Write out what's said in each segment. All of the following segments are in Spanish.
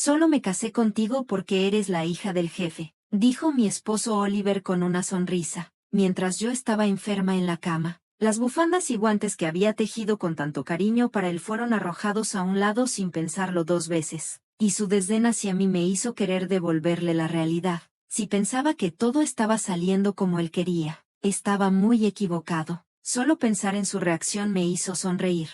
Solo me casé contigo porque eres la hija del jefe, dijo mi esposo Oliver con una sonrisa, mientras yo estaba enferma en la cama. Las bufandas y guantes que había tejido con tanto cariño para él fueron arrojados a un lado sin pensarlo dos veces, y su desdén hacia mí me hizo querer devolverle la realidad. Si pensaba que todo estaba saliendo como él quería, estaba muy equivocado. Solo pensar en su reacción me hizo sonreír.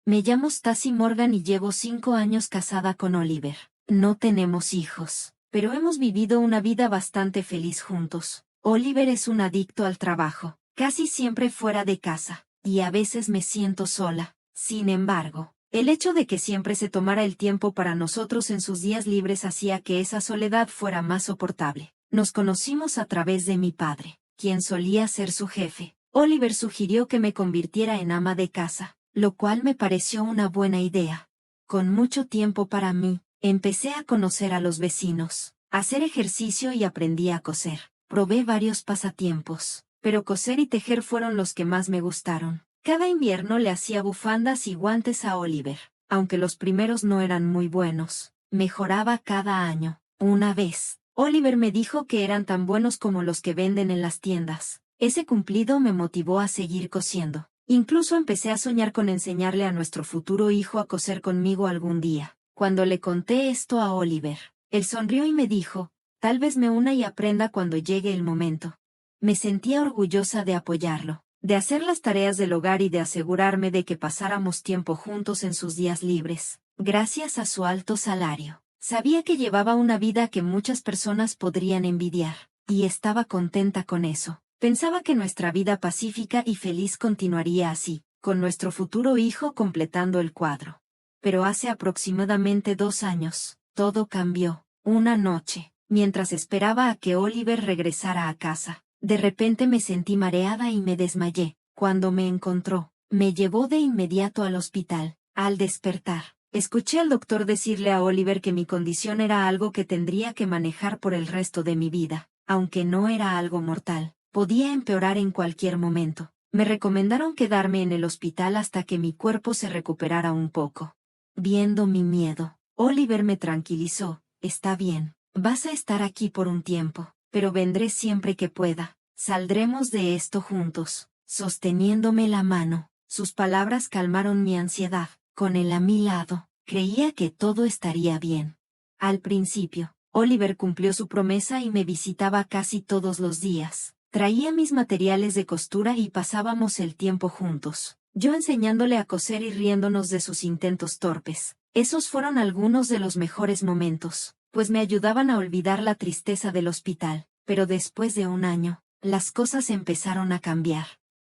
Me llamo Stacy Morgan y llevo 5 años casada con Oliver. No tenemos hijos, pero hemos vivido una vida bastante feliz juntos. Oliver es un adicto al trabajo, casi siempre fuera de casa, y a veces me siento sola. Sin embargo, el hecho de que siempre se tomara el tiempo para nosotros en sus días libres hacía que esa soledad fuera más soportable. Nos conocimos a través de mi padre, quien solía ser su jefe. Oliver sugirió que me convirtiera en ama de casa, lo cual me pareció una buena idea. Con mucho tiempo para mí, empecé a conocer a los vecinos, a hacer ejercicio y aprendí a coser. Probé varios pasatiempos, pero coser y tejer fueron los que más me gustaron. Cada invierno le hacía bufandas y guantes a Oliver, aunque los primeros no eran muy buenos. Mejoraba cada año. Una vez, Oliver me dijo que eran tan buenos como los que venden en las tiendas. Ese cumplido me motivó a seguir cosiendo. Incluso empecé a soñar con enseñarle a nuestro futuro hijo a coser conmigo algún día. Cuando le conté esto a Oliver, él sonrió y me dijo, tal vez me una y aprenda cuando llegue el momento. Me sentía orgullosa de apoyarlo, de hacer las tareas del hogar y de asegurarme de que pasáramos tiempo juntos en sus días libres. Gracias a su alto salario, sabía que llevaba una vida que muchas personas podrían envidiar, y estaba contenta con eso. Pensaba que nuestra vida pacífica y feliz continuaría así, con nuestro futuro hijo completando el cuadro. Pero hace aproximadamente 2 años, todo cambió. Una noche, mientras esperaba a que Oliver regresara a casa, de repente me sentí mareada y me desmayé. Cuando me encontró, me llevó de inmediato al hospital. Al despertar, escuché al doctor decirle a Oliver que mi condición era algo que tendría que manejar por el resto de mi vida, aunque no era algo mortal. Podía empeorar en cualquier momento. Me recomendaron quedarme en el hospital hasta que mi cuerpo se recuperara un poco. Viendo mi miedo, Oliver me tranquilizó. Está bien, vas a estar aquí por un tiempo, pero vendré siempre que pueda. Saldremos de esto juntos. Sosteniéndome la mano, sus palabras calmaron mi ansiedad. Con él a mi lado, creía que todo estaría bien. Al principio, Oliver cumplió su promesa y me visitaba casi todos los días. Traía mis materiales de costura y pasábamos el tiempo juntos, yo enseñándole a coser y riéndonos de sus intentos torpes. Esos fueron algunos de los mejores momentos, pues me ayudaban a olvidar la tristeza del hospital. Pero después de un año, las cosas empezaron a cambiar.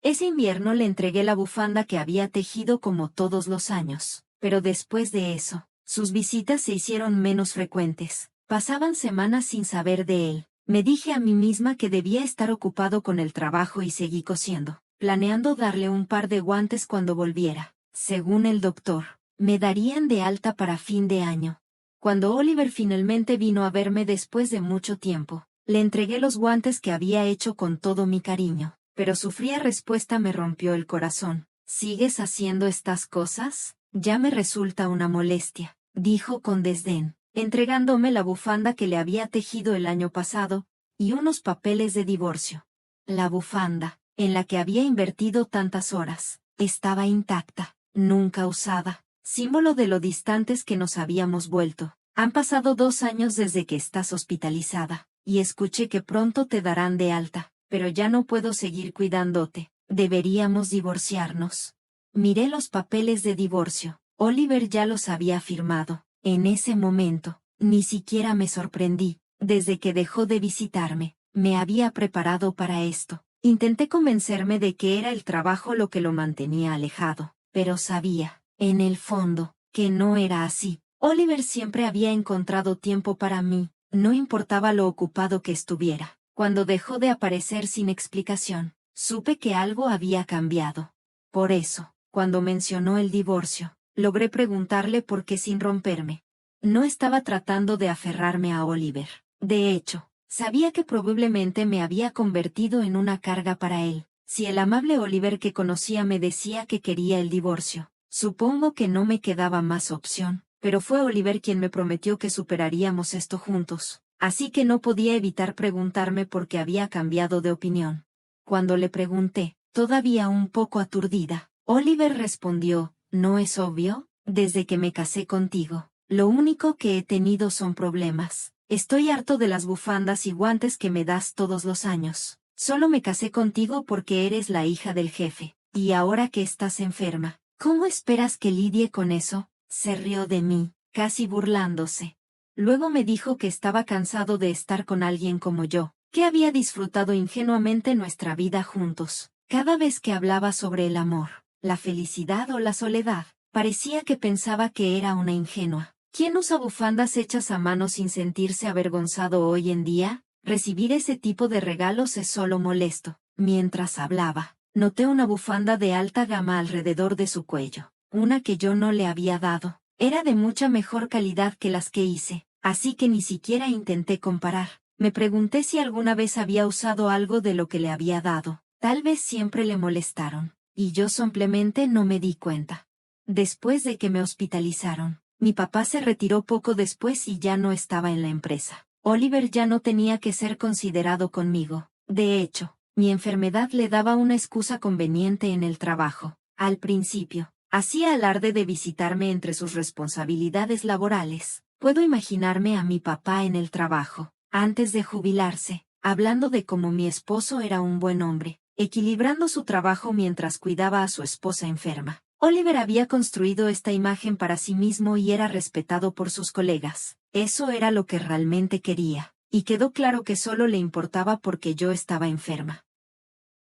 Ese invierno le entregué la bufanda que había tejido como todos los años, pero después de eso, sus visitas se hicieron menos frecuentes. Pasaban semanas sin saber de él. Me dije a mí misma que debía estar ocupado con el trabajo y seguí cosiendo, planeando darle un par de guantes cuando volviera. Según el doctor, me darían de alta para fin de año. Cuando Oliver finalmente vino a verme después de mucho tiempo, le entregué los guantes que había hecho con todo mi cariño, pero su fría respuesta me rompió el corazón. ¿Sigues haciendo estas cosas? Ya me resulta una molestia, dijo con desdén, entregándome la bufanda que le había tejido el año pasado, y unos papeles de divorcio. La bufanda, en la que había invertido tantas horas, estaba intacta, nunca usada, símbolo de lo distantes que nos habíamos vuelto. Han pasado 2 años desde que estás hospitalizada, y escuché que pronto te darán de alta, pero ya no puedo seguir cuidándote. Deberíamos divorciarnos. Miré los papeles de divorcio. Oliver ya los había firmado. En ese momento, ni siquiera me sorprendí. Desde que dejó de visitarme, me había preparado para esto. Intenté convencerme de que era el trabajo lo que lo mantenía alejado, pero sabía, en el fondo, que no era así. Oliver siempre había encontrado tiempo para mí, no importaba lo ocupado que estuviera. Cuando dejó de aparecer sin explicación, supe que algo había cambiado. Por eso, cuando mencionó el divorcio, logré preguntarle por qué sin romperme. No estaba tratando de aferrarme a Oliver. De hecho, sabía que probablemente me había convertido en una carga para él. Si el amable Oliver que conocía me decía que quería el divorcio, supongo que no me quedaba más opción. pero fue Oliver quien me prometió que superaríamos esto juntos, así que no podía evitar preguntarme por qué había cambiado de opinión. Cuando le pregunté, todavía un poco aturdida, Oliver respondió, ¿no es obvio? Desde que me casé contigo, lo único que he tenido son problemas. Estoy harto de las bufandas y guantes que me das todos los años. Solo me casé contigo porque eres la hija del jefe, y ahora que estás enferma, ¿cómo esperas que lidie con eso? Se rió de mí, casi burlándose. Luego me dijo que estaba cansado de estar con alguien como yo, que había disfrutado ingenuamente nuestra vida juntos. Cada vez que hablaba sobre el amor, la felicidad o la soledad, parecía que pensaba que era una ingenua. ¿Quién usa bufandas hechas a mano sin sentirse avergonzado hoy en día? Recibir ese tipo de regalos es solo molesto. Mientras hablaba, noté una bufanda de alta gama alrededor de su cuello, una que yo no le había dado. Era de mucha mejor calidad que las que hice, así que ni siquiera intenté comparar. Me pregunté si alguna vez había usado algo de lo que le había dado. Tal vez siempre le molestaron, y yo simplemente no me di cuenta. Después de que me hospitalizaron, mi papá se retiró poco después y ya no estaba en la empresa. Oliver ya no tenía que ser considerado conmigo. De hecho, mi enfermedad le daba una excusa conveniente en el trabajo. Al principio, hacía alarde de visitarme entre sus responsabilidades laborales. Puedo imaginarme a mi papá en el trabajo, antes de jubilarse, hablando de cómo mi esposo era un buen hombre, equilibrando su trabajo mientras cuidaba a su esposa enferma. Oliver había construido esta imagen para sí mismo y era respetado por sus colegas. Eso era lo que realmente quería, y quedó claro que solo le importaba porque yo estaba enferma.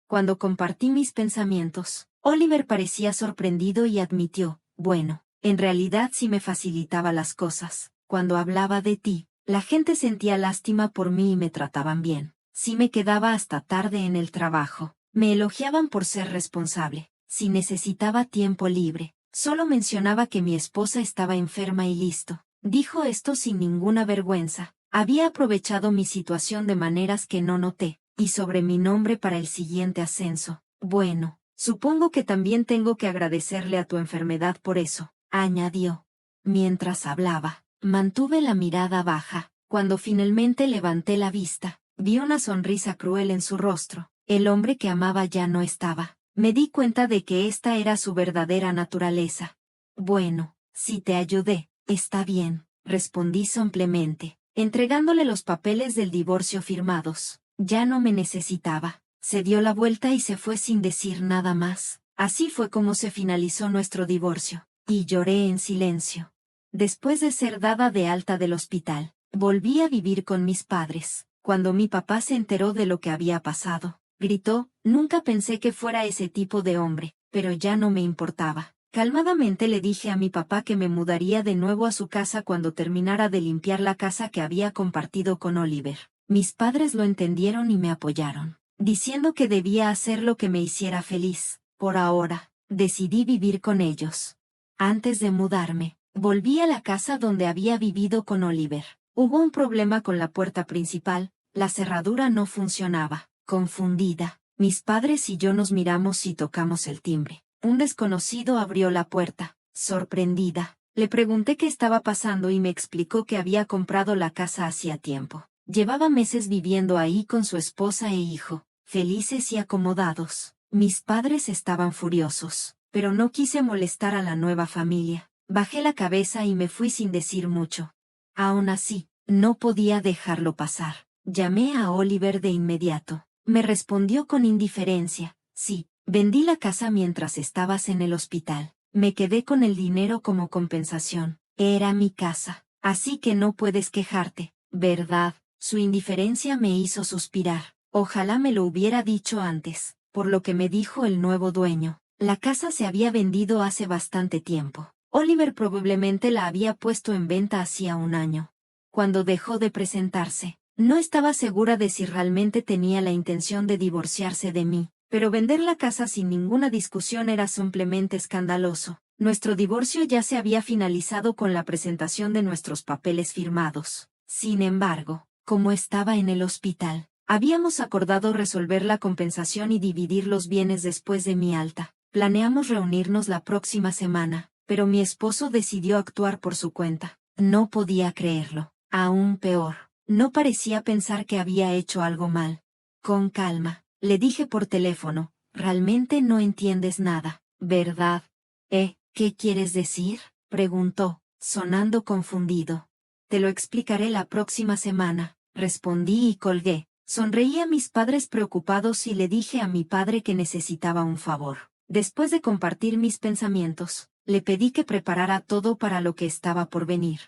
Cuando compartí mis pensamientos, Oliver parecía sorprendido y admitió, bueno, en realidad sí me facilitaba las cosas. Cuando hablaba de ti, la gente sentía lástima por mí y me trataban bien. Sí me quedaba hasta tarde en el trabajo. Me elogiaban por ser responsable. Si necesitaba tiempo libre, solo mencionaba que mi esposa estaba enferma y listo. Dijo esto sin ninguna vergüenza. Había aprovechado mi situación de maneras que no noté, y sobre mi nombre para el siguiente ascenso. Bueno, supongo que también tengo que agradecerle a tu enfermedad por eso, añadió. Mientras hablaba, mantuve la mirada baja. Cuando finalmente levanté la vista, vi una sonrisa cruel en su rostro. El hombre que amaba ya no estaba. Me di cuenta de que esta era su verdadera naturaleza. Bueno, si te ayudé, está bien, respondí simplemente, entregándole los papeles del divorcio firmados. Ya no me necesitaba. Se dio la vuelta y se fue sin decir nada más. Así fue como se finalizó nuestro divorcio, y lloré en silencio. Después de ser dada de alta del hospital, volví a vivir con mis padres. Cuando mi papá se enteró de lo que había pasado, gritó, nunca pensé que fuera ese tipo de hombre, pero ya no me importaba. Calmadamente le dije a mi papá que me mudaría de nuevo a su casa cuando terminara de limpiar la casa que había compartido con Oliver. Mis padres lo entendieron y me apoyaron, diciendo que debía hacer lo que me hiciera feliz. Por ahora, decidí vivir con ellos. Antes de mudarme, volví a la casa donde había vivido con Oliver. Hubo un problema con la puerta principal, la cerradura no funcionaba. Confundida, mis padres y yo nos miramos y tocamos el timbre. Un desconocido abrió la puerta. Sorprendida, le pregunté qué estaba pasando y me explicó que había comprado la casa hacía tiempo. Llevaba meses viviendo ahí con su esposa e hijo, felices y acomodados. Mis padres estaban furiosos, pero no quise molestar a la nueva familia. Bajé la cabeza y me fui sin decir mucho. Aún así, no podía dejarlo pasar. Llamé a Oliver de inmediato. Me respondió con indiferencia, sí, vendí la casa mientras estabas en el hospital. Me quedé con el dinero como compensación. Era mi casa, así que no puedes quejarte, ¿verdad? Su indiferencia me hizo suspirar. Ojalá me lo hubiera dicho antes, por lo que me dijo el nuevo dueño. La casa se había vendido hace bastante tiempo. Oliver probablemente la había puesto en venta hacía un año. Cuando dejó de presentarse, no estaba segura de si realmente tenía la intención de divorciarse de mí, pero vender la casa sin ninguna discusión era simplemente escandaloso. Nuestro divorcio ya se había finalizado con la presentación de nuestros papeles firmados. Sin embargo, como estaba en el hospital, habíamos acordado resolver la compensación y dividir los bienes después de mi alta. Planeamos reunirnos la próxima semana. pero mi esposo decidió actuar por su cuenta. No podía creerlo. Aún peor, no parecía pensar que había hecho algo mal. Con calma, le dije por teléfono, realmente no entiendes nada, ¿verdad? ¿Qué quieres decir? Preguntó, sonando confundido. Te lo explicaré la próxima semana, respondí y colgué. Sonreí a mis padres preocupados y le dije a mi padre que necesitaba un favor. Después de compartir mis pensamientos, le pedí que preparara todo para lo que estaba por venir.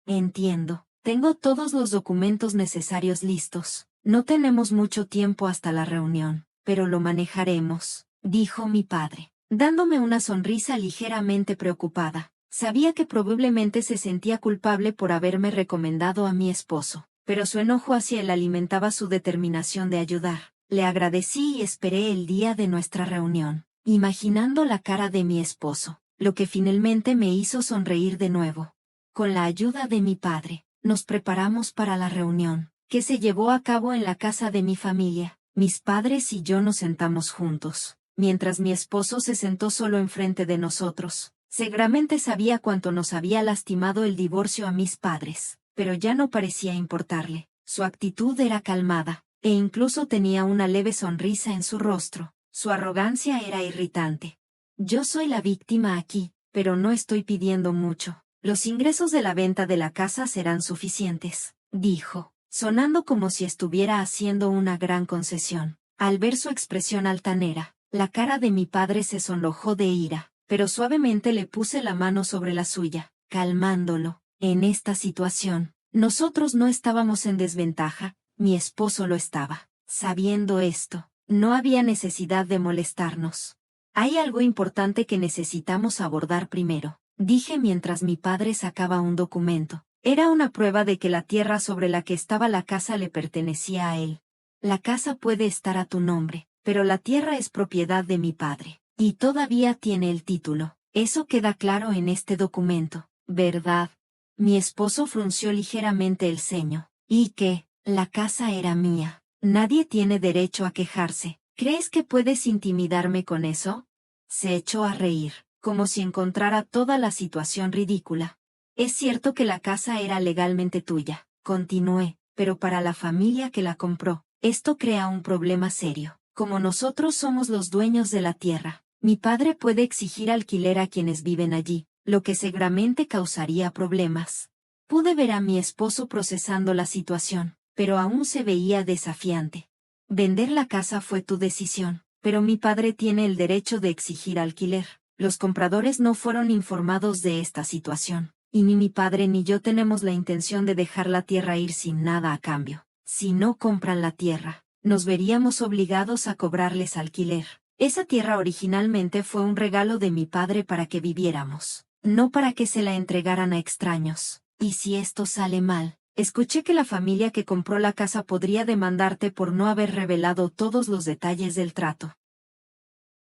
Entiendo. Tengo todos los documentos necesarios listos. No tenemos mucho tiempo hasta la reunión, pero lo manejaremos, dijo mi padre, dándome una sonrisa ligeramente preocupada. Sabía que probablemente se sentía culpable por haberme recomendado a mi esposo, pero su enojo hacia él alimentaba su determinación de ayudar. Le agradecí y esperé el día de nuestra reunión, imaginando la cara de mi esposo, lo que finalmente me hizo sonreír de nuevo. Con la ayuda de mi padre, nos preparamos para la reunión, que se llevó a cabo en la casa de mi familia. Mis padres y yo nos sentamos juntos, mientras mi esposo se sentó solo enfrente de nosotros. Seguramente sabía cuánto nos había lastimado el divorcio a mis padres, pero ya no parecía importarle. Su actitud era calmada, e incluso tenía una leve sonrisa en su rostro. Su arrogancia era irritante. Yo soy la víctima aquí, pero no estoy pidiendo mucho. Los ingresos de la venta de la casa serán suficientes, dijo, sonando como si estuviera haciendo una gran concesión. Al ver su expresión altanera, la cara de mi padre se sonrojó de ira, pero suavemente le puse la mano sobre la suya, calmándolo. En esta situación, nosotros no estábamos en desventaja, mi esposo lo estaba. Sabiendo esto, no había necesidad de molestarnos. Hay algo importante que necesitamos abordar primero, dije mientras mi padre sacaba un documento. Era una prueba de que la tierra sobre la que estaba la casa le pertenecía a él. La casa puede estar a tu nombre, pero la tierra es propiedad de mi padre, y todavía tiene el título. Eso queda claro en este documento, ¿verdad? Mi esposo frunció ligeramente el ceño. ¿Y qué? La casa era mía. Nadie tiene derecho a quejarse. ¿Crees que puedes intimidarme con eso? Se echó a reír, como si encontrara toda la situación ridícula. Es cierto que la casa era legalmente tuya, continué, pero para la familia que la compró, esto crea un problema serio. Como nosotros somos los dueños de la tierra, mi padre puede exigir alquiler a quienes viven allí, lo que seguramente causaría problemas. Pude ver a mi esposo procesando la situación, pero aún se veía desafiante. Vender la casa fue tu decisión, pero mi padre tiene el derecho de exigir alquiler. Los compradores no fueron informados de esta situación, y ni mi padre ni yo tenemos la intención de dejar la tierra ir sin nada a cambio. Si no compran la tierra, nos veríamos obligados a cobrarles alquiler. Esa tierra originalmente fue un regalo de mi padre para que viviéramos, no para que se la entregaran a extraños. Y si esto sale mal, escuché que la familia que compró la casa podría demandarte por no haber revelado todos los detalles del trato.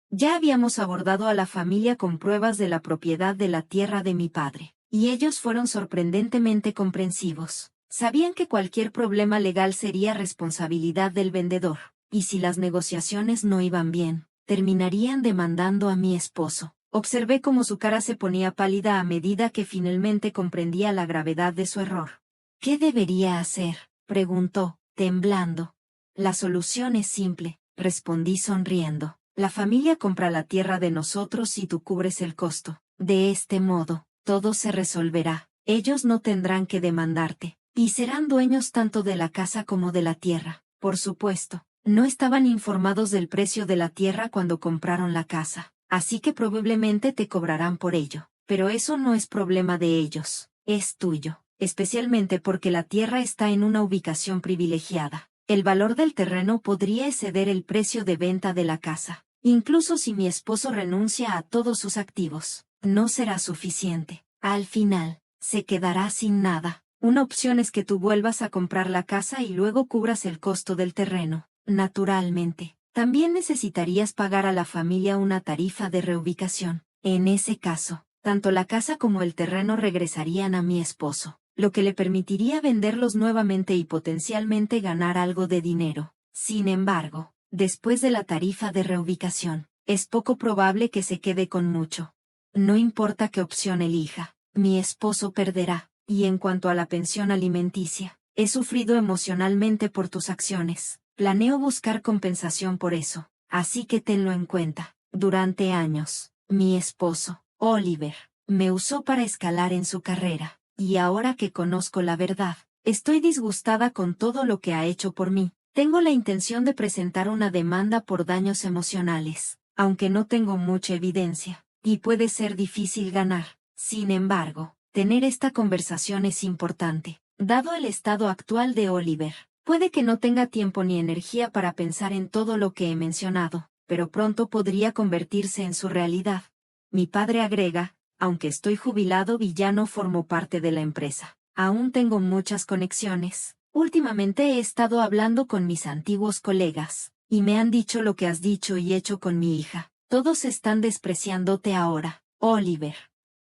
Ya habíamos abordado a la familia con pruebas de la propiedad de la tierra de mi padre, y ellos fueron sorprendentemente comprensivos. Sabían que cualquier problema legal sería responsabilidad del vendedor, y si las negociaciones no iban bien, terminarían demandando a mi esposo. Observé cómo su cara se ponía pálida a medida que finalmente comprendía la gravedad de su error. ¿Qué debería hacer?, preguntó, temblando. La solución es simple, respondí sonriendo. La familia compra la tierra de nosotros y tú cubres el costo. De este modo, todo se resolverá. Ellos no tendrán que demandarte, y serán dueños tanto de la casa como de la tierra. Por supuesto, no estaban informados del precio de la tierra cuando compraron la casa, así que probablemente te cobrarán por ello. Pero eso no es problema de ellos, es tuyo, especialmente porque la tierra está en una ubicación privilegiada. El valor del terreno podría exceder el precio de venta de la casa. Incluso si mi esposo renuncia a todos sus activos, no será suficiente. Al final, se quedará sin nada. Una opción es que tú vuelvas a comprar la casa y luego cubras el costo del terreno. Naturalmente, también necesitarías pagar a la familia una tarifa de reubicación. En ese caso, tanto la casa como el terreno regresarían a mi esposo, lo que le permitiría venderlos nuevamente y potencialmente ganar algo de dinero. Sin embargo, después de la tarifa de reubicación, es poco probable que se quede con mucho. No importa qué opción elija, mi esposo perderá. Y en cuanto a la pensión alimenticia, he sufrido emocionalmente por tus acciones. Planeo buscar compensación por eso, así que tenlo en cuenta. Durante años, mi esposo, Oliver, me usó para escalar en su carrera, y ahora que conozco la verdad, estoy disgustada con todo lo que ha hecho por mí. Tengo la intención de presentar una demanda por daños emocionales, aunque no tengo mucha evidencia, y puede ser difícil ganar. Sin embargo, tener esta conversación es importante, dado el estado actual de Oliver. Puede que no tenga tiempo ni energía para pensar en todo lo que he mencionado, pero pronto podría convertirse en su realidad. Mi padre agrega, aunque estoy jubilado y ya no formo parte de la empresa, aún tengo muchas conexiones. Últimamente he estado hablando con mis antiguos colegas, y me han dicho lo que has dicho y hecho con mi hija. Todos están despreciándote ahora, Oliver.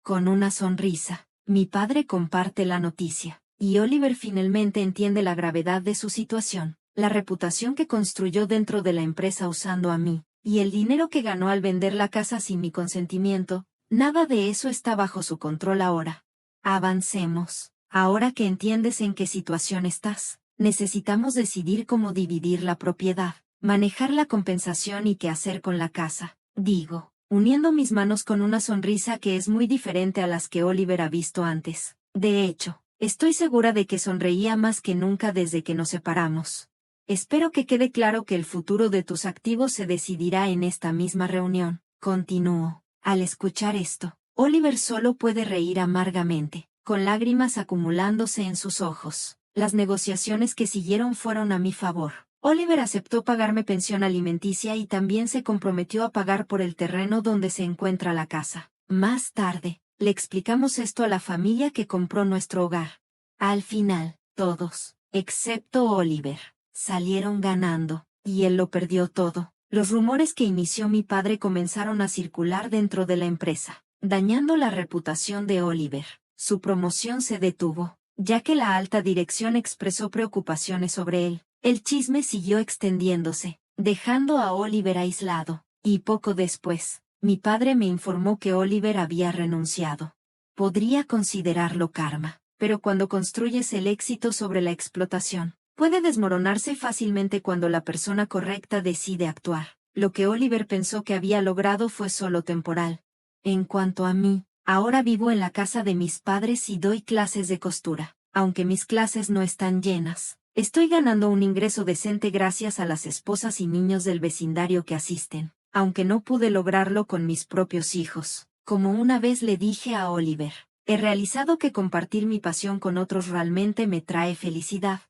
Con una sonrisa, mi padre comparte la noticia, y Oliver finalmente entiende la gravedad de su situación, la reputación que construyó dentro de la empresa usando a mí, y el dinero que ganó al vender la casa sin mi consentimiento. Nada de eso está bajo su control ahora. Avancemos. Ahora que entiendes en qué situación estás, necesitamos decidir cómo dividir la propiedad, manejar la compensación y qué hacer con la casa. Digo, uniendo mis manos con una sonrisa que es muy diferente a las que Oliver ha visto antes. De hecho, estoy segura de que sonreía más que nunca desde que nos separamos. Espero que quede claro que el futuro de tus activos se decidirá en esta misma reunión. Continúo. Al escuchar esto, Oliver solo puede reír amargamente, con lágrimas acumulándose en sus ojos. Las negociaciones que siguieron fueron a mi favor. Oliver aceptó pagarme pensión alimenticia y también se comprometió a pagar por el terreno donde se encuentra la casa. Más tarde, le explicamos esto a la familia que compró nuestro hogar. Al final, todos, excepto Oliver, salieron ganando, y él lo perdió todo. Los rumores que inició mi padre comenzaron a circular dentro de la empresa, dañando la reputación de Oliver. Su promoción se detuvo, ya que la alta dirección expresó preocupaciones sobre él. El chisme siguió extendiéndose, dejando a Oliver aislado, y poco después, mi padre me informó que Oliver había renunciado. Podría considerarlo karma, pero cuando construyes el éxito sobre la explotación, puede desmoronarse fácilmente cuando la persona correcta decide actuar. Lo que Oliver pensó que había logrado fue solo temporal. En cuanto a mí, ahora vivo en la casa de mis padres y doy clases de costura. Aunque mis clases no están llenas, estoy ganando un ingreso decente gracias a las esposas y niños del vecindario que asisten, aunque no pude lograrlo con mis propios hijos. Como una vez le dije a Oliver, he realizado que compartir mi pasión con otros realmente me trae felicidad.